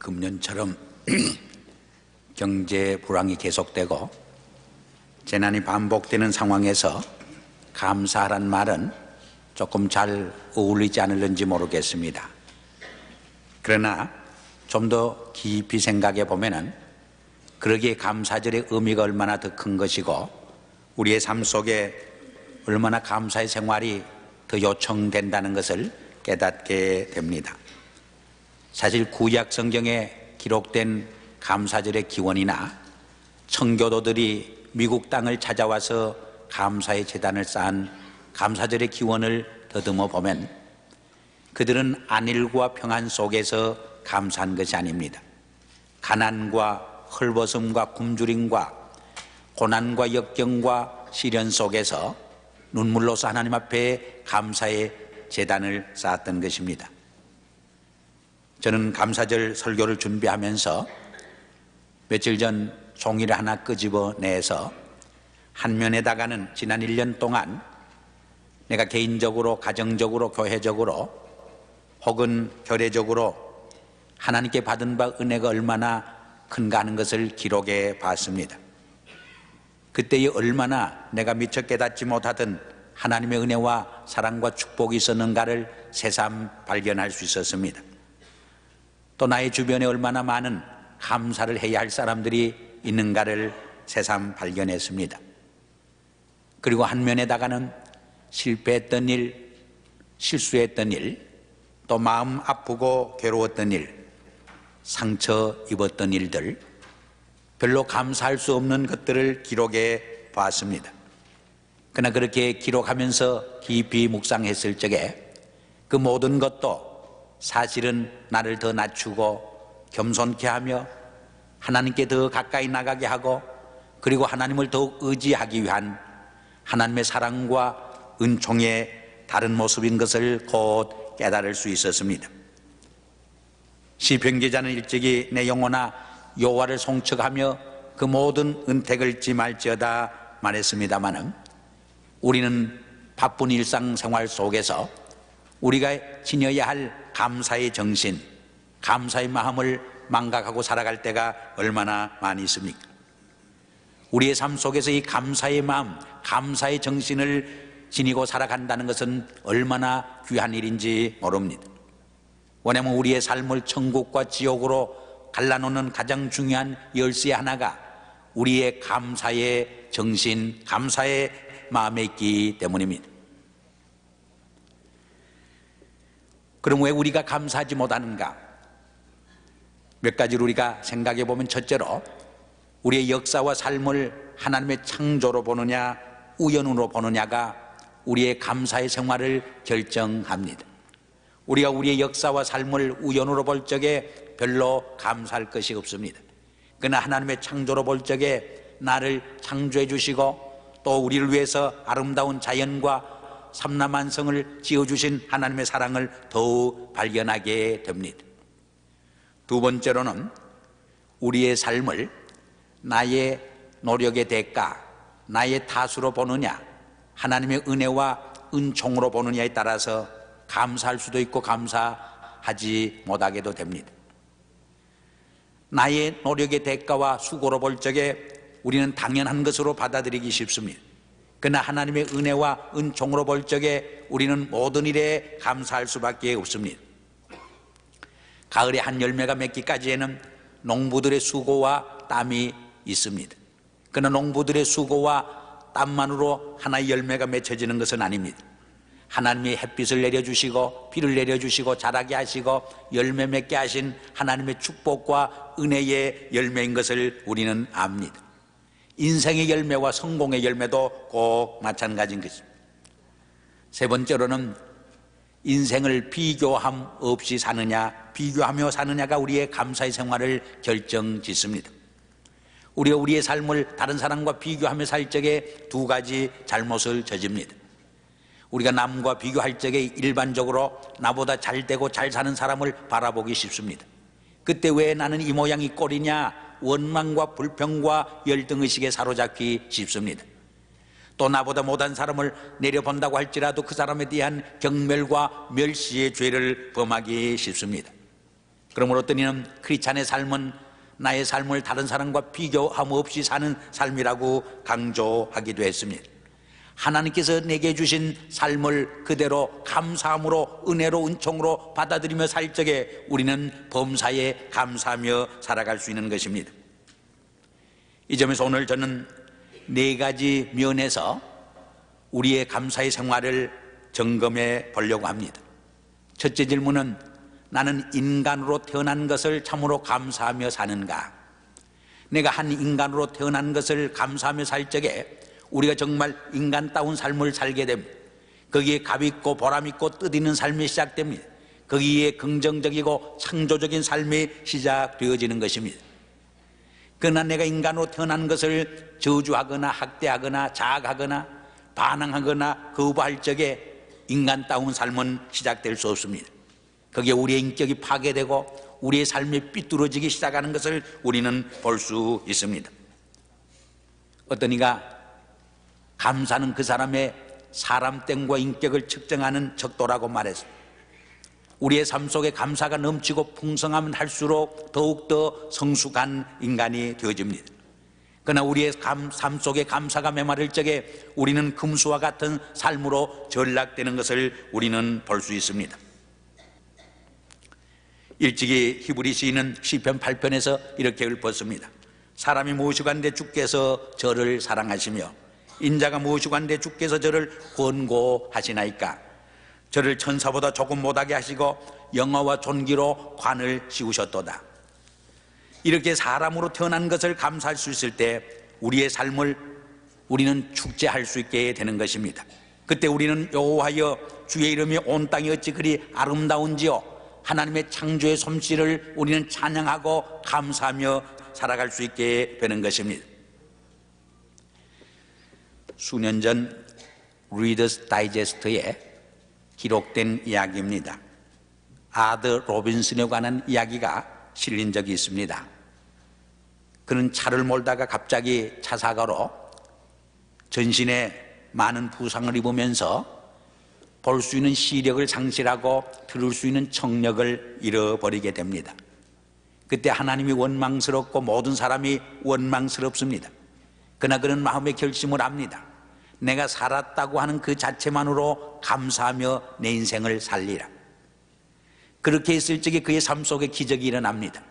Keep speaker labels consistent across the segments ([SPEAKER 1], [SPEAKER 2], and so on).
[SPEAKER 1] 금년처럼 경제 불황이 계속되고 재난이 반복되는 상황에서 감사하란 말은 조금 잘 어울리지 않을는지 모르겠습니다. 그러나 좀 더 깊이 생각해 보면은 그러기에 감사절의 의미가 얼마나 더 큰 것이고 우리의 삶 속에 얼마나 감사의 생활이 더 요청된다는 것을 깨닫게 됩니다. 사실 구약 성경에 기록된 감사절의 기원이나 청교도들이 미국 땅을 찾아와서 감사의 제단을 쌓은 감사절의 기원을 더듬어 보면 그들은 안일과 평안 속에서 감사한 것이 아닙니다. 가난과 헐벗음과 굶주림과 고난과 역경과 시련 속에서 눈물로서 하나님 앞에 감사의 제단을 쌓았던 것입니다. 저는 감사절 설교를 준비하면서 며칠 전 종이를 하나 끄집어내서 한 면에다가는 지난 1년 동안 내가 개인적으로, 가정적으로, 교회적으로 혹은 교례적으로 하나님께 받은 바 은혜가 얼마나 큰가 하는 것을 기록해 봤습니다. 그때에 얼마나 내가 미처 깨닫지 못하던 하나님의 은혜와 사랑과 축복이 있었는가를 새삼 발견할 수 있었습니다. 또 나의 주변에 얼마나 많은 감사를 해야 할 사람들이 있는가를 새삼 발견했습니다. 그리고 한 면에다가는 실패했던 일, 실수했던 일, 또 마음 아프고 괴로웠던 일, 상처 입었던 일들, 별로 감사할 수 없는 것들을 기록해 보았습니다. 그러나 그렇게 기록하면서 깊이 묵상했을 적에 그 모든 것도 사실은 나를 더 낮추고 겸손케 하며 하나님께 더 가까이 나가게 하고 그리고 하나님을 더욱 의지하기 위한 하나님의 사랑과 은총의 다른 모습인 것을 곧 깨달을 수 있었습니다. 시편 기자는 일찍이 내 영혼아 여호와를 송축하며 그 모든 은택을 지말지어다 말했습니다마는 우리는 바쁜 일상생활 속에서 우리가 지녀야 할 감사의 정신, 감사의 마음을 망각하고 살아갈 때가 얼마나 많이 있습니까? 우리의 삶 속에서 이 감사의 마음, 감사의 정신을 지니고 살아간다는 것은 얼마나 귀한 일인지 모릅니다. 왜냐하면 우리의 삶을 천국과 지옥으로 갈라놓는 가장 중요한 열쇠 하나가 우리의 감사의 정신, 감사의 마음에 있기 때문입니다. 그럼 왜 우리가 감사하지 못하는가? 몇 가지를 우리가 생각해 보면 첫째로 우리의 역사와 삶을 하나님의 창조로 보느냐 우연으로 보느냐가 우리의 감사의 생활을 결정합니다. 우리가 우리의 역사와 삶을 우연으로 볼 적에 별로 감사할 것이 없습니다. 그러나 하나님의 창조로 볼 적에 나를 창조해 주시고 또 우리를 위해서 아름다운 자연과 삼라만성을 지어주신 하나님의 사랑을 더욱 발견하게 됩니다. 두 번째로는 우리의 삶을 나의 노력의 대가, 나의 탓으로 보느냐 하나님의 은혜와 은총으로 보느냐에 따라서 감사할 수도 있고 감사하지 못하게도 됩니다. 나의 노력의 대가와 수고로 볼 적에 우리는 당연한 것으로 받아들이기 쉽습니다. 그러나 하나님의 은혜와 은총으로 볼 적에 우리는 모든 일에 감사할 수밖에 없습니다. 가을에 한 열매가 맺기까지에는 농부들의 수고와 땀이 있습니다. 그러나 농부들의 수고와 땀만으로 하나의 열매가 맺혀지는 것은 아닙니다. 하나님이 햇빛을 내려주시고 비를 내려주시고 자라게 하시고 열매 맺게 하신 하나님의 축복과 은혜의 열매인 것을 우리는 압니다. 인생의 열매와 성공의 열매도 꼭 마찬가지인 것입니다. 세 번째로는 인생을 비교함 없이 사느냐 비교하며 사느냐가 우리의 감사의 생활을 결정짓습니다. 우리가 우리의 삶을 다른 사람과 비교하며 살 적에 두 가지 잘못을 저집니다. 우리가 남과 비교할 적에 일반적으로 나보다 잘 되고 잘 사는 사람을 바라보기 쉽습니다. 그때 왜 나는 이 모양이 꼴이냐 원망과 불평과 열등의식에 사로잡기 쉽습니다. 또 나보다 못한 사람을 내려본다고 할지라도 그 사람에 대한 경멸과 멸시의 죄를 범하기 쉽습니다. 그러므로 어떤 이는 크리스찬의 삶은 나의 삶을 다른 사람과 비교함 없이 사는 삶이라고 강조하기도 했습니다. 하나님께서 내게 주신 삶을 그대로 감사함으로, 은혜로, 은총으로 받아들이며 살 적에 우리는 범사에 감사하며 살아갈 수 있는 것입니다. 이 점에서 오늘 저는 4가지 면에서 우리의 감사의 생활을 점검해 보려고 합니다. 첫째 질문은, 나는 인간으로 태어난 것을 참으로 감사하며 사는가? 내가 한 인간으로 태어난 것을 감사하며 살 적에 우리가 정말 인간다운 삶을 살게 됩니다. 거기에 값있고 보람있고 뜻있는 삶이 시작됩니다. 거기에 긍정적이고 창조적인 삶이 시작되어지는 것입니다. 그러나 내가 인간으로 태어난 것을 저주하거나 학대하거나 자학하거나 반항하거나 거부할 적에 인간다운 삶은 시작될 수 없습니다. 거기에 우리의 인격이 파괴되고 우리의 삶이 삐뚤어지기 시작하는 것을 우리는 볼 수 있습니다. 어떤 이가 감사는 그 사람의 사람됨과 인격을 측정하는 척도라고 말했습니다. 우리의 삶 속에 감사가 넘치고 풍성하면 할수록 더욱더 성숙한 인간이 되어집니다. 그러나 우리의 삶 속에 감사가 메마를 적에 우리는 금수와 같은 삶으로 전락되는 것을 우리는 볼 수 있습니다. 일찍이 히브리 시인은 시편 8편에서 이렇게 읊었습니다. 사람이 무엇이고 한데 주께서 저를 사랑하시며 인자가 무엇이고 한데 주께서 저를 권고하시나이까. 저를 천사보다 조금 못하게 하시고 영화와 존귀로 관을 씌우셨도다. 이렇게 사람으로 태어난 것을 감사할 수 있을 때 우리의 삶을 우리는 축제할 수 있게 되는 것입니다. 그때 우리는 여호와여 주의 이름이 온 땅이 어찌 그리 아름다운지요, 하나님의 창조의 솜씨를 우리는 찬양하고 감사하며 살아갈 수 있게 되는 것입니다. 수년 전 리더스 다이제스트에 기록된 이야기입니다. 아더 로빈슨에 관한 이야기가 실린 적이 있습니다. 그는 차를 몰다가 갑자기 차 사고로 전신에 많은 부상을 입으면서 볼 수 있는 시력을 상실하고 들을 수 있는 청력을 잃어버리게 됩니다. 그때 하나님이 원망스럽고 모든 사람이 원망스럽습니다. 그러나 그는 마음의 결심을 합니다. 내가 살았다고 하는 그 자체만으로 감사하며 내 인생을 살리라. 그렇게 했을 적에 그의 삶 속에 기적이 일어납니다.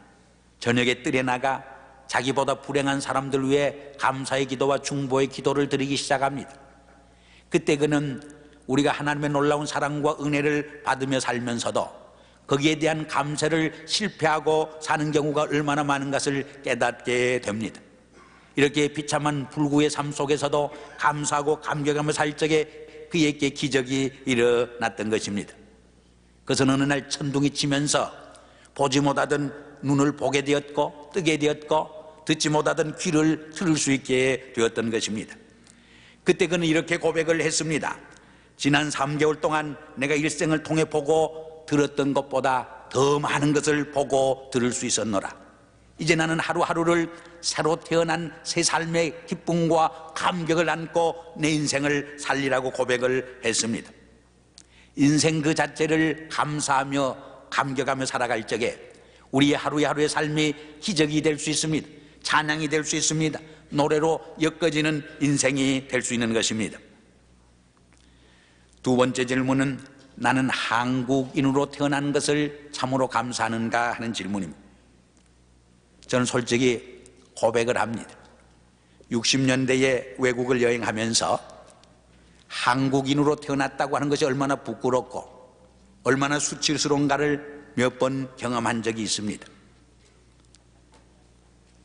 [SPEAKER 1] 저녁에 뜰에 나가 자기보다 불행한 사람들 위해 감사의 기도와 중보의 기도를 드리기 시작합니다. 그때 그는 우리가 하나님의 놀라운 사랑과 은혜를 받으며 살면서도 거기에 대한 감사를 실패하고 사는 경우가 얼마나 많은 것을 깨닫게 됩니다. 이렇게 비참한 불구의 삶 속에서도 감사하고 감격하며 살 적에 그에게 기적이 일어났던 것입니다. 그것은 어느 날 천둥이 치면서 보지 못하던 눈을 보게 되었고 뜨게 되었고 듣지 못하던 귀를 들을 수 있게 되었던 것입니다. 그때 그는 이렇게 고백을 했습니다. 지난 3개월 동안 내가 일생을 통해 보고 들었던 것보다 더 많은 것을 보고 들을 수 있었노라. 이제 나는 하루하루를 새로 태어난 새 삶의 기쁨과 감격을 안고 내 인생을 살리라고 고백을 했습니다. 인생 그 자체를 감사하며 감격하며 살아갈 적에 우리의 하루하루의 삶이 기적이 될 수 있습니다. 찬양이 될 수 있습니다. 노래로 엮어지는 인생이 될 수 있는 것입니다. 두 번째 질문은, 나는 한국인으로 태어난 것을 참으로 감사하는가 하는 질문입니다. 저는 솔직히 고백을 합니다. 60년대에 외국을 여행하면서 한국인으로 태어났다고 하는 것이 얼마나 부끄럽고 얼마나 수치스러운가를 몇 번 경험한 적이 있습니다.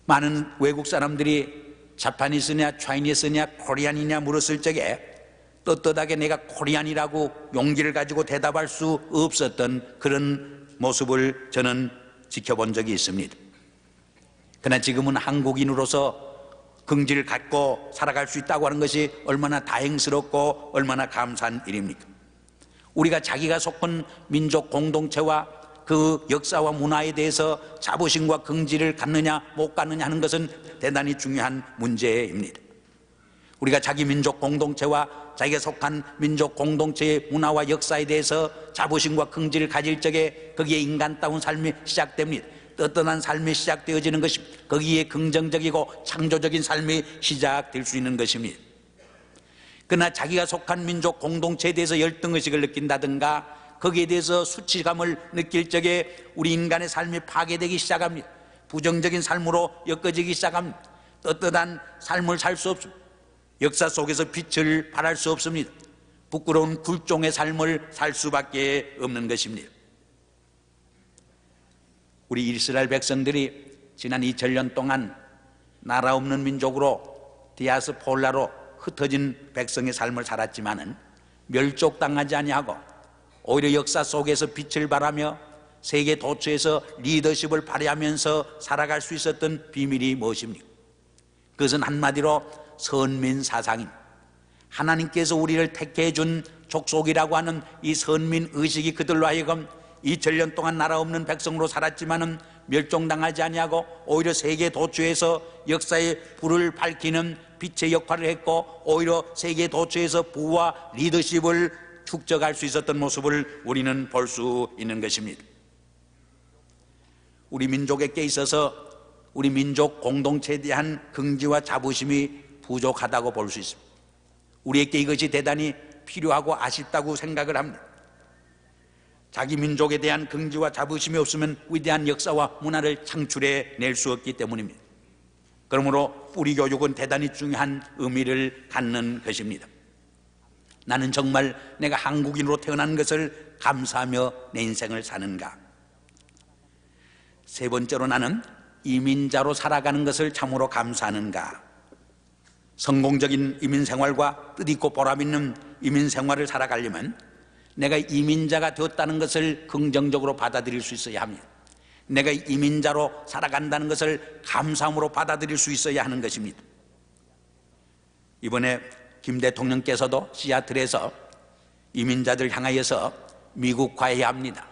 [SPEAKER 1] 많은 외국 사람들이 자파니스냐 차이니스냐 코리안이냐 물었을 적에 떳떳하게 내가 코리안이라고 용기를 가지고 대답할 수 없었던 그런 모습을 저는 지켜본 적이 있습니다. 그러나 지금은 한국인으로서 긍지를 갖고 살아갈 수 있다고 하는 것이 얼마나 다행스럽고 얼마나 감사한 일입니까? 우리가 자기가 속한 민족 공동체와 그 역사와 문화에 대해서 자부심과 긍지를 갖느냐 못 갖느냐 하는 것은 대단히 중요한 문제입니다. 우리가 자기 민족 공동체와 자기가 속한 민족 공동체의 문화와 역사에 대해서 자부심과 긍지를 가질 적에 거기에 인간다운 삶이 시작됩니다. 떳떳한 삶이 시작되어지는 것입니다. 거기에 긍정적이고 창조적인 삶이 시작될 수 있는 것입니다. 그러나 자기가 속한 민족 공동체에 대해서 열등의식을 느낀다든가 거기에 대해서 수치감을 느낄 적에 우리 인간의 삶이 파괴되기 시작합니다. 부정적인 삶으로 엮어지기 시작합니다. 떳떳한 삶을 살 수 없습니다. 역사 속에서 빛을 발할 수 없습니다. 부끄러운 굴종의 삶을 살 수밖에 없는 것입니다. 우리 이스라엘 백성들이 지난 2000년 동안 나라 없는 민족으로 디아스폴라로 흩어진 백성의 삶을 살았지만은 멸족당하지 아니하고 오히려 역사 속에서 빛을 발하며 세계 도처에서 리더십을 발휘하면서 살아갈 수 있었던 비밀이 무엇입니까? 그것은 한마디로 선민 사상입니다. 하나님께서 우리를 택해 준 족속이라고 하는 이 선민 의식이 그들로 하여금 2000년 동안 나라 없는 백성으로 살았지만은 멸종당하지 아니하고 오히려 세계 도처에서 역사의 불을 밝히는 빛의 역할을 했고 오히려 세계 도처에서 부와 리더십을 축적할 수 있었던 모습을 우리는 볼 수 있는 것입니다. 우리 민족에게 있어서 우리 민족 공동체에 대한 긍지와 자부심이 부족하다고 볼 수 있습니다. 우리에게 이것이 대단히 필요하고 아쉽다고 생각을 합니다. 자기 민족에 대한 긍지와 자부심이 없으면 위대한 역사와 문화를 창출해 낼 수 없기 때문입니다. 그러므로 뿌리 교육은 대단히 중요한 의미를 갖는 것입니다. 나는 정말 내가 한국인으로 태어난 것을 감사하며 내 인생을 사는가? 세 번째로 나는 이민자로 살아가는 것을 참으로 감사하는가? 성공적인 이민 생활과 뜻있고 보람있는 이민 생활을 살아가려면 내가 이민자가 되었다는 것을 긍정적으로 받아들일 수 있어야 합니다. 내가 이민자로 살아간다는 것을 감사함으로 받아들일 수 있어야 하는 것입니다. 이번에 김 대통령께서도 시애틀에서 이민자들 향하여서 미국화해야 합니다,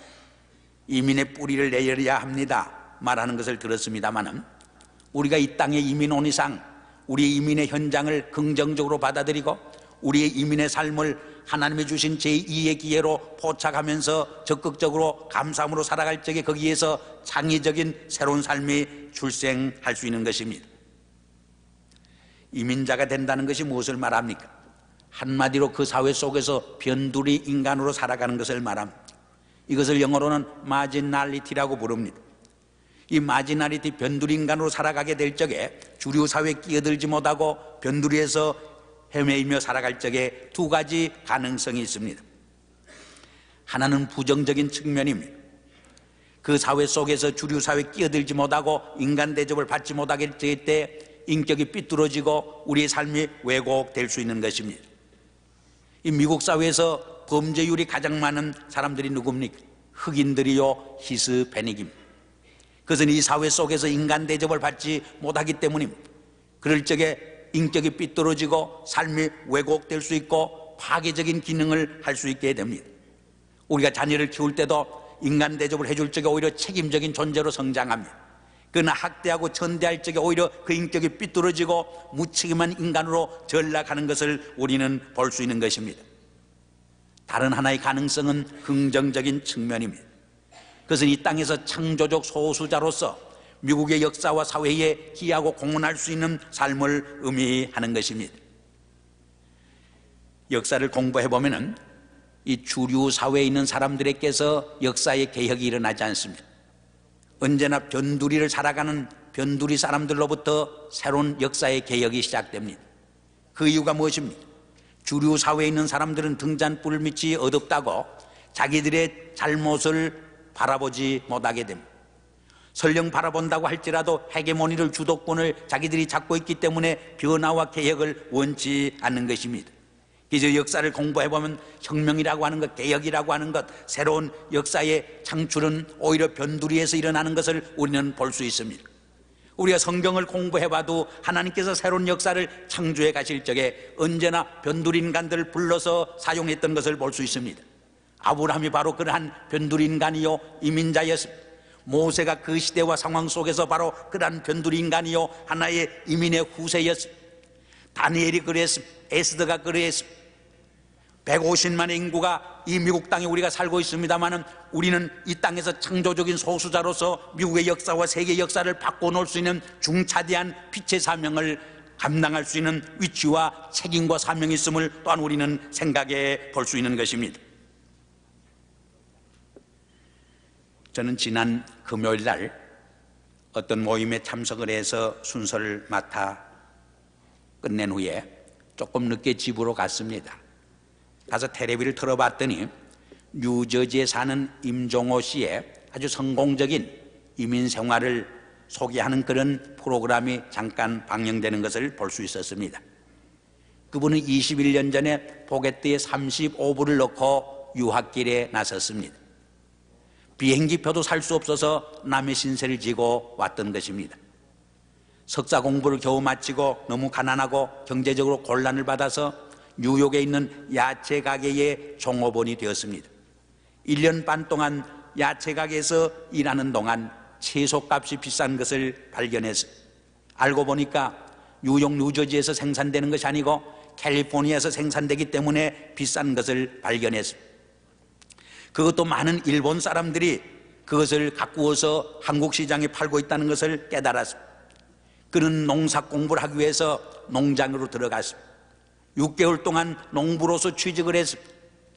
[SPEAKER 1] 이민의 뿌리를 내려야 합니다 말하는 것을 들었습니다마는 우리가 이 땅에 이민 온 이상 우리의 이민의 현장을 긍정적으로 받아들이고 우리의 이민의 삶을 하나님이 주신 제2의 기회로 포착하면서 적극적으로 감사함으로 살아갈 적에 거기에서 창의적인 새로운 삶이 출생할 수 있는 것입니다. 이민자가 된다는 것이 무엇을 말합니까? 한마디로 그 사회 속에서 변두리 인간으로 살아가는 것을 말합니다. 이것을 영어로는 마지널리티라고 부릅니다. 이 마지널리티 변두리 인간으로 살아가게 될 적에 주류 사회에 끼어들지 못하고 변두리에서 헤매이며 살아갈 적에 두 가지 가능성이 있습니다. 하나는 부정적인 측면입니다. 그 사회 속에서 주류 사회에 끼어들지 못하고 인간 대접을 받지 못하게 될 때 인격이 삐뚤어지고 우리의 삶이 왜곡될 수 있는 것입니다. 이 미국 사회에서 범죄율이 가장 많은 사람들이 누굽니까? 흑인들이요, 히스패닉입니다. 그것은 이 사회 속에서 인간 대접을 받지 못하기 때문입니다. 그럴 적에 인격이 삐뚤어지고 삶이 왜곡될 수 있고 파괴적인 기능을 할 수 있게 됩니다. 우리가 자녀를 키울 때도 인간 대접을 해줄 적에 오히려 책임적인 존재로 성장합니다. 그러나 학대하고 전대할 적에 오히려 그 인격이 삐뚤어지고 무책임한 인간으로 전락하는 것을 우리는 볼 수 있는 것입니다. 다른 하나의 가능성은 긍정적인 측면입니다. 그것은 이 땅에서 창조적 소수자로서 미국의 역사와 사회에 기여하고 공헌할 수 있는 삶을 의미하는 것입니다. 역사를 공부해보면 이 주류 사회에 있는 사람들에게서 역사의 개혁이 일어나지 않습니다. 언제나 변두리를 살아가는 변두리 사람들로부터 새로운 역사의 개혁이 시작됩니다. 그 이유가 무엇입니까? 주류 사회에 있는 사람들은 등잔불 밑이 어둡다고 자기들의 잘못을 바라보지 못하게 됩니다. 설령 바라본다고 할지라도 헤게모니를, 주도권을 자기들이 잡고 있기 때문에 변화와 개혁을 원치 않는 것입니다. 그래서 역사를 공부해보면 혁명이라고 하는 것, 개혁이라고 하는 것, 새로운 역사의 창출은 오히려 변두리에서 일어나는 것을 우리는 볼 수 있습니다. 우리가 성경을 공부해봐도 하나님께서 새로운 역사를 창조해 가실 적에 언제나 변두리 인간들을 불러서 사용했던 것을 볼 수 있습니다. 아브라함이 바로 그러한 변두리 인간이요, 이민자였습니다. 모세가 그 시대와 상황 속에서 바로 그러한 변두리 인간이요, 하나의 이민의 후세였습니다. 다니엘이 그랬습니다. 에스더가 그랬습니다. 150만의 인구가 이 미국 땅에 우리가 살고 있습니다마는 우리는 이 땅에서 창조적인 소수자로서 미국의 역사와 세계 역사를 바꿔놓을 수 있는 중차대한 빛의 사명을 감당할 수 있는 위치와 책임과 사명이 있음을 또한 우리는 생각해 볼 수 있는 것입니다. 저는 지난 금요일 날 어떤 모임에 참석을 해서 순서를 맡아 끝낸 후에 조금 늦게 집으로 갔습니다. 가서 텔레비를 틀어봤더니 뉴저지에 사는 임종호 씨의 아주 성공적인 이민 생활을 소개하는 그런 프로그램이 잠깐 방영되는 것을 볼 수 있었습니다. 그분은 21년 전에 포켓트에 35불을 넣고 유학길에 나섰습니다. 비행기표도 살 수 없어서 남의 신세를 지고 왔던 것입니다. 석사 공부를 겨우 마치고 너무 가난하고 경제적으로 곤란을 받아서 뉴욕에 있는 야채 가게의 종업원이 되었습니다. 1년 반 동안 야채 가게에서 일하는 동안 채소값이 비싼 것을 발견해서 알고 보니까 뉴욕 뉴저지에서 생산되는 것이 아니고 캘리포니아에서 생산되기 때문에 비싼 것을 발견했습니다. 그것도 많은 일본 사람들이 그것을 가꾸어서 한국 시장에 팔고 있다는 것을 깨달았습니다. 그는 농사 공부를 하기 위해서 농장으로 들어갔습니다. 6개월 동안 농부로서 취직을 했습니다.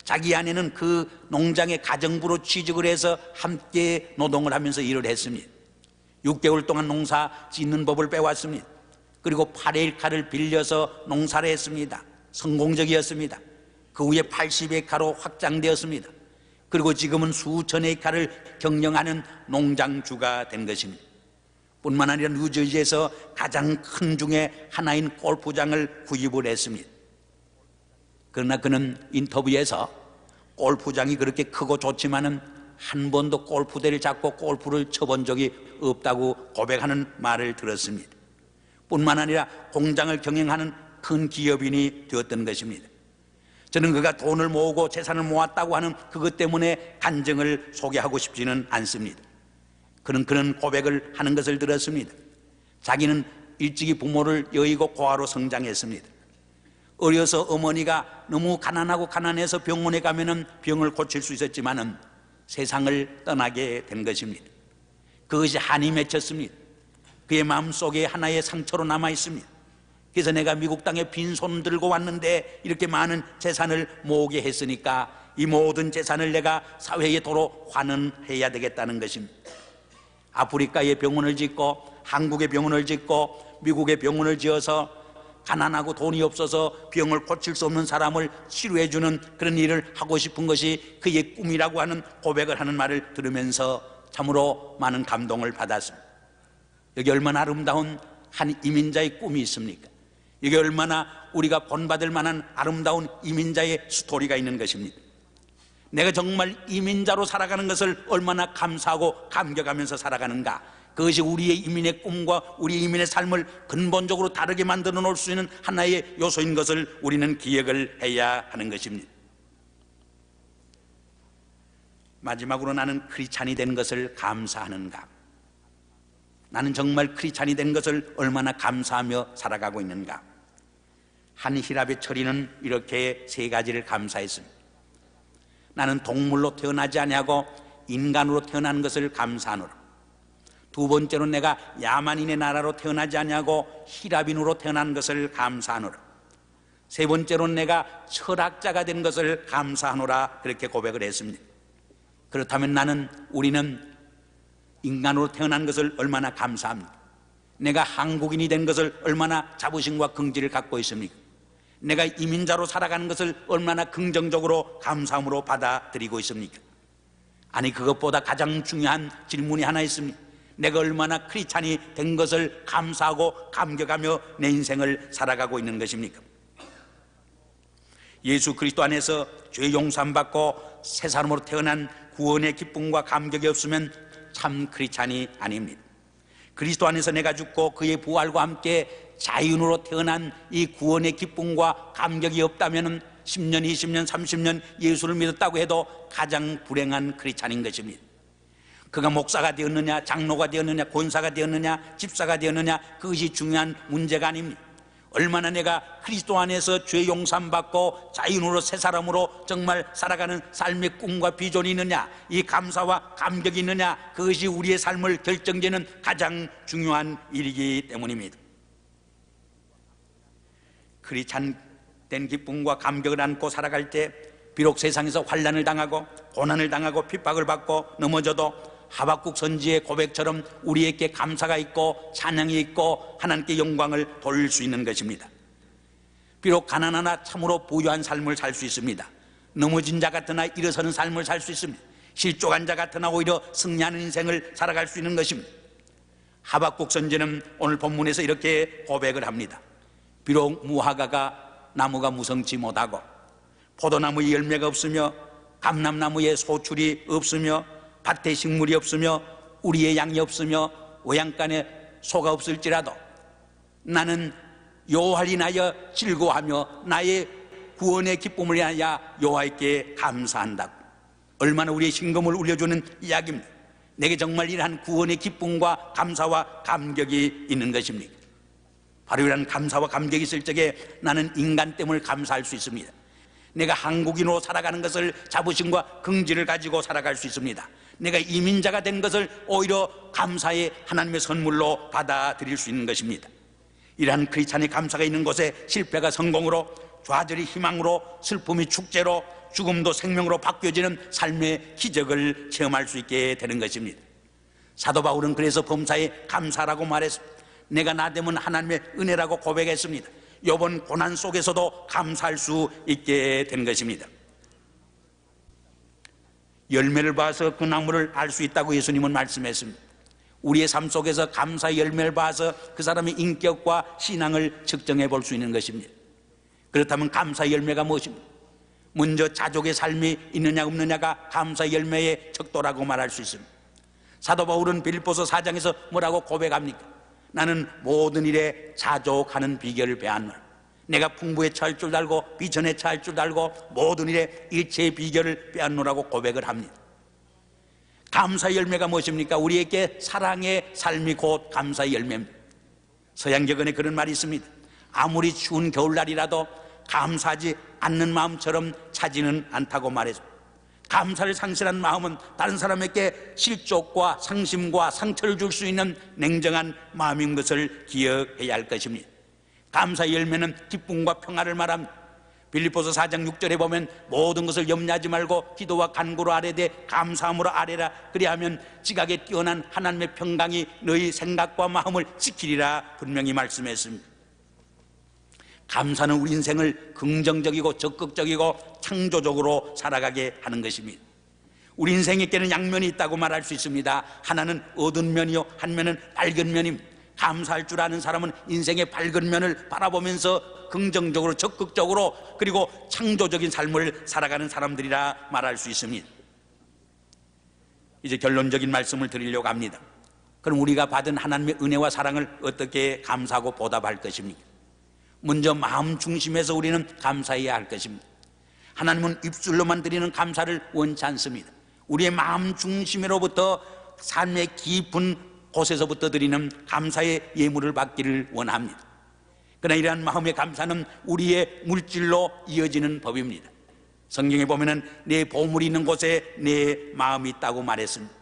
[SPEAKER 1] 자기 아내는 그 농장의 가정부로 취직을 해서 함께 노동을 하면서 일을 했습니다. 6개월 동안 농사 짓는 법을 배웠습니다. 그리고 8에이카를 빌려서 농사를 했습니다. 성공적이었습니다. 그 후에 80에이카로 확장되었습니다. 그리고 지금은 수천 에이카를 경영하는 농장주가 된 것입니다. 뿐만 아니라 뉴저지에서 가장 큰 중에 하나인 골프장을 구입을 했습니다. 그러나 그는 인터뷰에서 골프장이 그렇게 크고 좋지만은 한 번도 골프대를 잡고 골프를 쳐본 적이 없다고 고백하는 말을 들었습니다. 뿐만 아니라 공장을 경영하는 큰 기업인이 되었던 것입니다. 저는 그가 돈을 모으고 재산을 모았다고 하는 그것 때문에 간증을 소개하고 싶지는 않습니다. 그는 그런 고백을 하는 것을 들었습니다. 자기는 일찍이 부모를 여의고 고아로 성장했습니다. 어려서 어머니가 너무 가난하고 가난해서 병원에 가면은 병을 고칠 수 있었지만은 세상을 떠나게 된 것입니다. 그것이 한이 맺혔습니다. 그의 마음속에 하나의 상처로 남아 있습니다. 그래서 내가 미국 땅에 빈손 들고 왔는데 이렇게 많은 재산을 모으게 했으니까 이 모든 재산을 내가 사회에 도로 환원해야 되겠다는 것입니다. 아프리카에 병원을 짓고 한국에 병원을 짓고 미국에 병원을 지어서 가난하고 돈이 없어서 병을 고칠 수 없는 사람을 치료해주는 그런 일을 하고 싶은 것이 그의 꿈이라고 하는 고백을 하는 말을 들으면서 참으로 많은 감동을 받았습니다. 여기 얼마나 아름다운 한 이민자의 꿈이 있습니까? 여기 얼마나 우리가 본받을 만한 아름다운 이민자의 스토리가 있는 것입니다. 내가 정말 이민자로 살아가는 것을 얼마나 감사하고 감격하면서 살아가는가. 그것이 우리의 이민의 꿈과 우리 이민의 삶을 근본적으로 다르게 만들어 놓을 수 있는 하나의 요소인 것을 우리는 기억을 해야 하는 것입니다. 마지막으로 나는 크리스찬이 된 것을 감사하는가. 나는 정말 크리스찬이 된 것을 얼마나 감사하며 살아가고 있는가. 한 히랍의 처리는 이렇게 세 가지를 감사했습니다. 나는 동물로 태어나지 아니하고 인간으로 태어난 것을 감사하노라. 두 번째로 내가 야만인의 나라로 태어나지 아니하고 히랍인으로 태어난 것을 감사하노라. 세 번째로는 내가 철학자가 된 것을 감사하노라. 그렇게 고백을 했습니다. 그렇다면 우리는 인간으로 태어난 것을 얼마나 감사합니까? 내가 한국인이 된 것을 얼마나 자부심과 긍지를 갖고 있습니까? 내가 이민자로 살아가는 것을 얼마나 긍정적으로 감사함으로 받아들이고 있습니까? 아니, 그것보다 가장 중요한 질문이 하나 있습니다. 내가 얼마나 크리스찬이 된 것을 감사하고 감격하며 내 인생을 살아가고 있는 것입니까? 예수 그리스도 안에서 죄 용서함 받고 새 사람으로 태어난 구원의 기쁨과 감격이 없으면 참 크리스찬이 아닙니다. 그리스도 안에서 내가 죽고 그의 부활과 함께 자연으로 태어난 이 구원의 기쁨과 감격이 없다면 10년, 20년, 30년 예수를 믿었다고 해도 가장 불행한 크리스찬인 것입니다. 그가 목사가 되었느냐, 장로가 되었느냐, 권사가 되었느냐, 집사가 되었느냐, 그것이 중요한 문제가 아닙니다. 얼마나 내가 그리스도 안에서 죄 용서받고 자유인으로 새 사람으로 정말 살아가는 삶의 꿈과 비전이 있느냐, 이 감사와 감격이 있느냐, 그것이 우리의 삶을 결정짓는 가장 중요한 일이기 때문입니다. 그리 참된 기쁨과 감격을 안고 살아갈 때 비록 세상에서 환난을 당하고 고난을 당하고 핍박을 받고 넘어져도 하박국 선지의 고백처럼 우리에게 감사가 있고 찬양이 있고 하나님께 영광을 돌릴 수 있는 것입니다. 비록 가난하나 참으로 부유한 삶을 살 수 있습니다. 넘어진 자 같으나 일어서는 삶을 살 수 있습니다. 실족한 자 같으나 오히려 승리하는 인생을 살아갈 수 있는 것입니다. 하박국 선지는 오늘 본문에서 이렇게 고백을 합니다. 비록 무화과가 나무가 무성치 못하고 포도나무에 열매가 없으며 감람나무에 소출이 없으며 밭에 식물이 없으며 우리의 양이 없으며 외양간에 소가 없을지라도 나는 여호와를 인하여 즐거워하며 나의 구원의 기쁨을 인하여 여호와께 감사한다고. 얼마나 우리의 심금을 울려주는 이야기입니다. 내게 정말 이러한 구원의 기쁨과 감사와 감격이 있는 것입니까? 바로 이러한 감사와 감격이 있을 적에 나는 인간 됨을 감사할 수 있습니다. 내가 한국인으로 살아가는 것을 자부심과 긍지를 가지고 살아갈 수 있습니다. 내가 이민자가 된 것을 오히려 감사의 하나님의 선물로 받아들일 수 있는 것입니다. 이러한 크리스찬의 감사가 있는 곳에 실패가 성공으로, 좌절이 희망으로, 슬픔이 축제로, 죽음도 생명으로 바뀌어지는 삶의 기적을 체험할 수 있게 되는 것입니다. 사도 바울은 그래서 범사에 감사라고 말했습니다. 내가 나 되면 하나님의 은혜라고 고백했습니다. 이번 고난 속에서도 감사할 수 있게 된 것입니다. 열매를 봐서 그 나무를 알 수 있다고 예수님은 말씀했습니다. 우리의 삶 속에서 감사의 열매를 봐서 그 사람의 인격과 신앙을 측정해 볼 수 있는 것입니다. 그렇다면 감사의 열매가 무엇입니까? 먼저 자족의 삶이 있느냐 없느냐가 감사의 열매의 척도라고 말할 수 있습니다. 사도 바울은 빌립보서 4장에서 뭐라고 고백합니까? 나는 모든 일에 자족하는 비결을 배웠노라. 내가 풍부에 처할 줄 알고 비천에 처할 줄 알고 모든 일에 일체의 비결을 빼앗노라고 고백을 합니다. 감사의 열매가 무엇입니까? 우리에게 사랑의 삶이 곧 감사의 열매입니다. 서양격언에 그런 말이 있습니다. 아무리 추운 겨울날이라도 감사하지 않는 마음처럼 차지는 않다고 말했습니다. 감사를 상실한 마음은 다른 사람에게 실족과 상심과 상처를 줄 수 있는 냉정한 마음인 것을 기억해야 할 것입니다. 감사의 열매는 기쁨과 평화를 말합니다. 빌립보서 4장 6절에 보면 모든 것을 염려하지 말고 기도와 간구로 아뢰되 감사함으로 아뢰라. 그리하면 지각에 뛰어난 하나님의 평강이 너희 생각과 마음을 지키리라 분명히 말씀했습니다. 감사는 우리 인생을 긍정적이고 적극적이고 창조적으로 살아가게 하는 것입니다. 우리 인생에게는 양면이 있다고 말할 수 있습니다. 하나는 어두운 면이요, 한 면은 밝은 면입니다. 감사할 줄 아는 사람은 인생의 밝은 면을 바라보면서 긍정적으로 적극적으로 그리고 창조적인 삶을 살아가는 사람들이라 말할 수 있습니다. 이제 결론적인 말씀을 드리려고 합니다. 그럼 우리가 받은 하나님의 은혜와 사랑을 어떻게 감사하고 보답할 것입니까? 먼저 마음 중심에서 우리는 감사해야 할 것입니다. 하나님은 입술로만 드리는 감사를 원치 않습니다. 우리의 마음 중심으로부터 삶의 깊은 곳에서부터 드리는 감사의 예물을 받기를 원합니다. 그러나 이러한 마음의 감사는 우리의 물질로 이어지는 법입니다. 성경에 보면은 내 보물이 있는 곳에 내 마음이 있다고 말했습니다.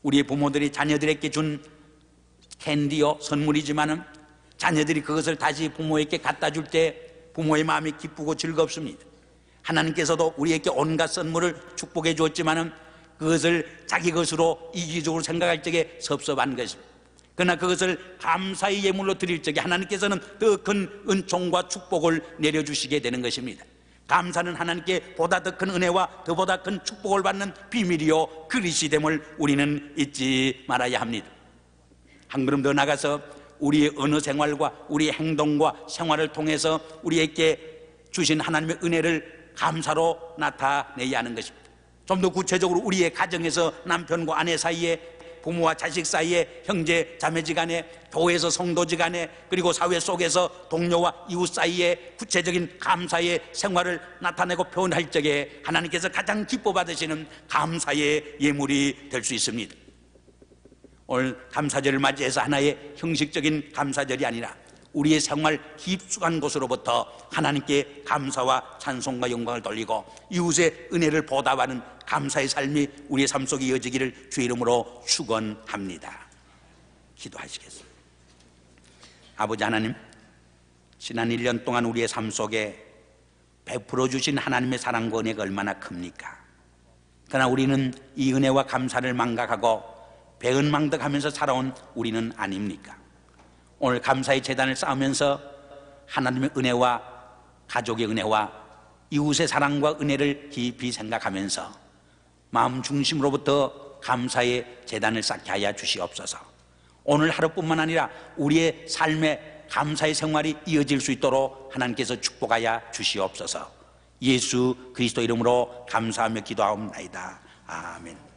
[SPEAKER 1] 우리의 부모들이 자녀들에게 준 캔디요, 선물이지만은 자녀들이 그것을 다시 부모에게 갖다 줄 때 부모의 마음이 기쁘고 즐겁습니다. 하나님께서도 우리에게 온갖 선물을 축복해 주었지만은 그것을 자기 것으로 이기적으로 생각할 적에 섭섭한 것입니다. 그러나 그것을 감사의 예물로 드릴 적에 하나님께서는 더 큰 은총과 축복을 내려주시게 되는 것입니다. 감사는 하나님께 보다 더 큰 은혜와 더보다 큰 축복을 받는 비밀이요 그릇이 됨을 우리는 잊지 말아야 합니다. 한 걸음 더 나가서 우리의 언어 생활과 우리의 행동과 생활을 통해서 우리에게 주신 하나님의 은혜를 감사로 나타내야 하는 것입니다. 좀 더 구체적으로 우리의 가정에서 남편과 아내 사이에, 부모와 자식 사이에, 형제 자매지간에, 교회에서 성도지간에, 그리고 사회 속에서 동료와 이웃 사이에 구체적인 감사의 생활을 나타내고 표현할 적에 하나님께서 가장 기뻐 받으시는 감사의 예물이 될 수 있습니다. 오늘 감사절을 맞이해서 하나의 형식적인 감사절이 아니라 우리의 생활 깊숙한 곳으로부터 하나님께 감사와 찬송과 영광을 돌리고 이웃의 은혜를 보답하는 감사의 삶이 우리의 삶 속에 이어지기를 주의 이름으로 축원합니다. 기도하시겠습니다. 아버지 하나님, 지난 1년 동안 우리의 삶 속에 베풀어 주신 하나님의 사랑과 은혜가 얼마나 큽니까? 그러나 우리는 이 은혜와 감사를 망각하고 배은망덕하면서 살아온 우리는 아닙니까? 오늘 감사의 제단을 쌓으면서 하나님의 은혜와 가족의 은혜와 이웃의 사랑과 은혜를 깊이 생각하면서 마음 중심으로부터 감사의 제단을 쌓게 하여 주시옵소서. 오늘 하루뿐만 아니라 우리의 삶의 감사의 생활이 이어질 수 있도록 하나님께서 축복하여 주시옵소서. 예수 그리스도 이름으로 감사하며 기도하옵나이다. 아멘.